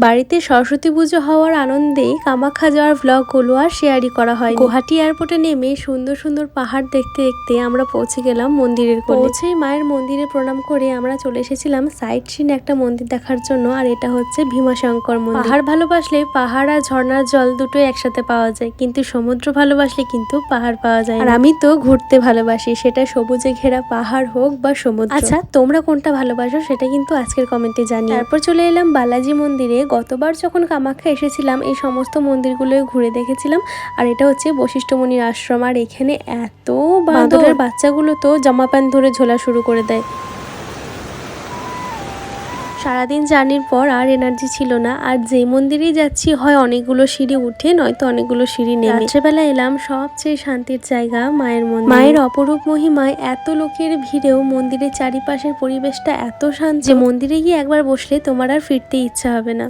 বাড়িতে সরস্বতী পুজো হওয়ার আনন্দে কামাখ্যা যাওয়ার ভ্লগগুলো আর শেয়ারই করা হয়। গুয়াহাটি এয়ারপোর্টে নেমে সুন্দর সুন্দর পাহাড় দেখতে দেখতে আমরা পৌঁছে গেলাম মন্দিরের কোলে। পৌঁছেই মায়ের মন্দিরে প্রণাম করে আমরা চলে এসেছিলাম সাইট সিন একটা মন্দির দেখার জন্য। আর এটা হচ্ছে ভীমাশঙ্কর মন্দির। পাহাড় ভালোবাসলে পাহাড় আর ঝর্ণার জল দুটোই একসাথে পাওয়া যায়, কিন্তু সমুদ্র ভালোবাসলে কিন্তু পাহাড় পাওয়া যায়। আর আমি তো ঘুরতে ভালোবাসি, সেটা সবুজে ঘেরা পাহাড় হোক বা সমুদ্র। আচ্ছা, তোমরা কোনটা ভালোবাসো সেটা কিন্তু আজকের কমেন্টে জানিও। তারপর চলে এলাম বালাজি মন্দিরে। গতবার যখন কামাখ্যা এসেছিলাম এই সমস্ত মন্দিরগুলো ঘুরে দেখেছিলাম। আর এটা হচ্ছে বশিষ্ঠ মুনির আশ্রম। আর এখানে এত বাঁদরের বাচ্চাগুলো তো জামা প্যান্ট ধরে ঝোলা শুরু করে দেয়। সারাদিন জার্নির পর আর এনার্জি ছিল না। আর যে মন্দিরেই যাচ্ছি হয় অনেকগুলো সিঁড়ি উঠে নয়তো অনেকগুলো সিঁড়ি নেমে। রাত্রেবেলা এলাম সবচেয়ে শান্তির জায়গা মায়ের মন্দির। মায়ের অপরূপ মহিমায় এত লোকের ভিড়েও মন্দিরের চারিপাশের পরিবেশটা এত শান্ত যে মন্দিরে গিয়ে একবার বসলে তোমার আর ফিরতে ইচ্ছা হবে না।